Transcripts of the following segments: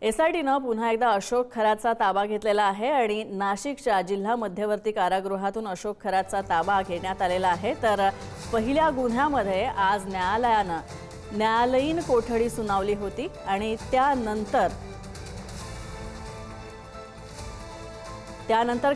एसआयटीनं पुन्हा एकदा अशोक खरातचा ताबा घेतलेला आहे आणि नाशिकच्या जिल्हा मध्यवर्ती कारागृहातून अशोक खरातचा ताबा घेण्यात आलेला आहे। तर पहिल्या गुन्ह्यामध्ये आज न्यायालयानं न्यायालयीन कोठडी सुनावली होती आणि त्यानंतर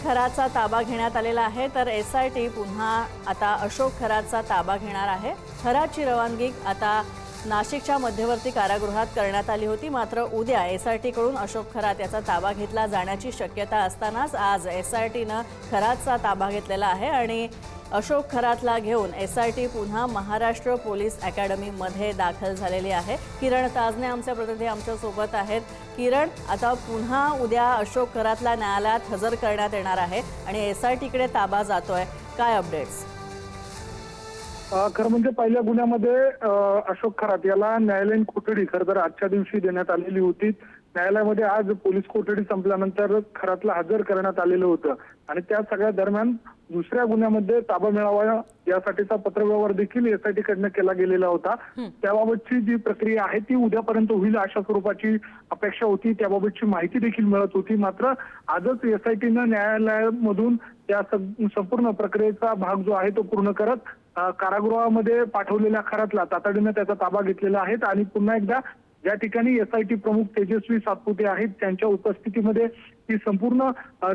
खरातचा ताबा घेण्यात आलेला आहे। तर एसआयटी पुन्हा आता अशोक खरातचा ताबा घेणार आहे। खरातची रवानगी आता नाशिकच्या मध्यवर्ती कारागृहात करण्यात आली होती, मात्र उद्या एसआयटीकडून अशोक खरात याचा ताबा घेतला जाण्याची शक्यता असतानाच आज एसआयटीनं खरातचा ताबा घेतलेला आहे आणि अशोक खरातला घेऊन एसआयटी पुन्हा महाराष्ट्र पोलीस अकॅडमीमध्ये दाखल झालेली आहे। किरण ताजने आमचे प्रतिनिधी आमच्या सोबत आहेत। किरण, आता पुन्हा उद्या अशोक खरातला न्यायालयात हजर करण्यात येणार आहे आणि एसआयटीकडे ताबा जातोय, काय अपडेट्स? खरं म्हणजे पहिल्या गुन्ह्यामध्ये अशोक खरात याला न्यायालयीन कोठडी खरं तर आजच्या दिवशी देण्यात आलेली होती। न्यायालयामध्ये आज पोलीस कोठडी संपल्यानंतर खरातला हजर करण्यात आलेलं होतं आणि त्या सगळ्या दरम्यान दुसऱ्या गुन्ह्यामध्ये ताबा मिळावा यासाठीचा पत्रव्यवहार देखील एसआयटी कडनं केला गेलेला होता। त्याबाबतची जी प्रक्रिया आहे ती उद्यापर्यंत होईल अशा स्वरूपाची अपेक्षा होती, त्याबाबतची माहिती देखील मिळत होती। मात्र आजच एसआयटीनं न्यायालयामधून त्या संपूर्ण प्रक्रियेचा भाग जो आहे तो पूर्ण करत कारागृहामध्ये पाठवलेल्या खरातला तातडीने त्याचा ताबा घेतलेला आहे आणि पुन्हा एकदा ज्या ठिकाणी एसआयटी प्रमुख तेजस्वी सातपुते आहेत त्यांच्या उपस्थितीमध्ये ही संपूर्ण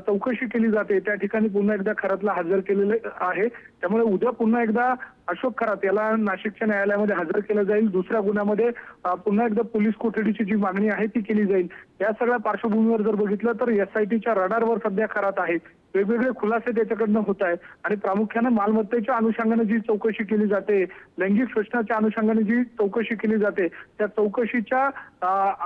चौकशी केली जाते, त्या ठिकाणी पुन्हा एकदा खरातला हजर केलेले आहे। त्यामुळे उद्या पुन्हा एकदा अशोक खरात याला नाशिकच्या न्यायालयामध्ये हजर केलं जाईल। दुसऱ्या गुन्ह्यामध्ये पुन्हा एकदा पोलीस कोठडीची जी मागणी आहे ती केली जाईल। या सगळ्या पार्श्वभूमीवर जर बघितलं तर एसआयटीच्या रडारवर सध्या खरात आहे। वेगवेगळे खुलासे त्याच्याकडनं होत आहेत आणि प्रामुख्याने मालमत्तेच्या अनुषंगाने जी चौकशी केली जाते, लैंगिक शोषणाच्या अनुषंगाने जी चौकशी केली जाते, त्या चौकशीच्या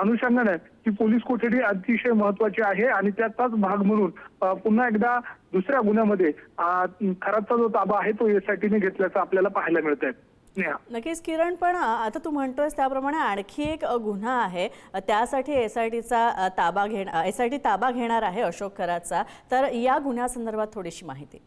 अनुषंगाने ही पोलीस कोठडी अतिशय महत्वाची आहे आणि त्याचाच भाग म्हणून पुन्हा एकदा दुसऱ्या गुन्ह्यामध्ये खरातचा जो ताबा आहे तो एसआयटीने घेतल्याचं आपल्याला पाहायला मिळतंय। नक्कीच किरण, पण आता तू म्हणतोयस त्याप्रमाणे आणखी एक गुन्हा आहे, त्यासाठी एसआयटी ताबा घेणार आहे अशोक खरातचा। तर या गुन्ह्यासंदर्भात थोडीशी माहिती।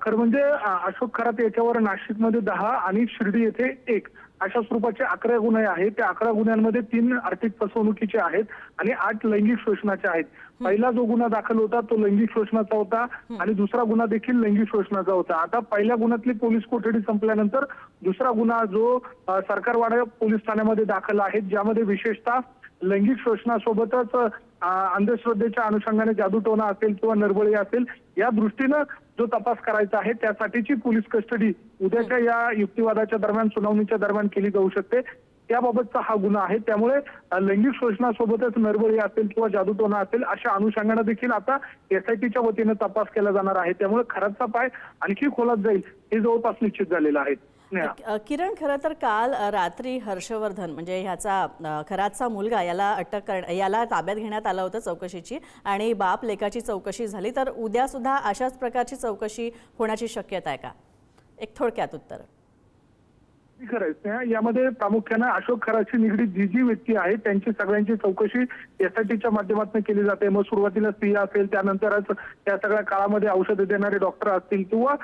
खरं म्हणजे अशोक खरात याच्यावर नाशिकमध्ये 10 आणि शिर्डी येथे 1 अशा स्वरूपाचे 11 गुन्हे आहेत। त्या 11 गुन्ह्यांमध्ये 3 आर्थिक फसवणुकीचे आहेत आणि 8 लैंगिक शोषणाचे आहेत। पहिला जो गुन्हा दाखल होता तो लैंगिक शोषणाचा होता आणि दुसरा गुन्हा देखील लैंगिक शोषणाचा होता। आता पहिल्या गुन्ह्यातली पोलीस कोठडी संपल्यानंतर दुसरा गुन्हा जो सरकारवाडा पोलीस ठाण्यामध्ये दाखल आहे, ज्यामध्ये विशेषतः लैंगिक शोषणासोबतच अंधश्रद्धेच्या अनुषंगाने जादूटोणा असेल किंवा नरबळी असेल या दृष्टीनं जो तपास करायचा आहे त्यासाठीची पोलीस कस्टडी उद्याच्या या युक्तिवादाच्या दरम्यान सुनावणीच्या दरम्यान केली जाऊ शकते, त्याबाबतचा हा गुन्हा आहे। त्यामुळे लैंगिक शोषणासोबतच नरबळी असेल किंवा जादूटोणा असेल अशा अनुषंगाने देखील आता एसआयटीच्या वतीने तपास केला जाणार आहे। त्यामुळे खरातचा पाय आणखी खोलात जाईल हे जवळपास निश्चित झालेलं आहे। किरण, खरं तर काल रात्री हर्षवर्धन म्हणजे ह्याचा खरातचा मुलगा याला ताब्यात घेण्यात आलं होतं चौकशीची आणि बाप लेकाची चौकशी झाली। तर उद्या सुद्धा अशाच प्रकारची चौकशी होण्याची शक्यता आहे का? एक थोडक्यात उत्तर। यामध्ये प्रामुख्याने अशोक खरातशी निगडीत जी व्यक्ती आहे त्यांची सगळ्यांची चौकशी एसआयटीच्या माध्यमातून केली जाते। मग सुरुवातीला स्त्रिया असेल, त्यानंतरच त्या सगळ्या काळामध्ये औषधे देणारे डॉक्टर असतील किंवा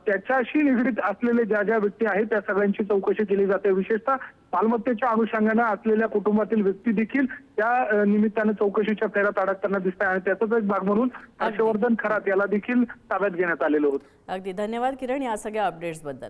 त्याच्याशी निगडीत असलेले ज्या व्यक्ती आहेत त्या सगळ्यांची चौकशी केली जाते। विशेषतः मालमत्तेच्या अनुषंगाने असलेल्या कुटुंबातील व्यक्ती देखील त्या निमित्ताने चौकशीच्या फेऱ्यात अडकताना दिसत आहे आणि त्याचाच एक भाग म्हणून हर्षवर्धन खरात याला देखील ताब्यात घेण्यात आलेलं होतं। अगदी धन्यवाद किरण या सगळ्या अपडेट्स बद्दल।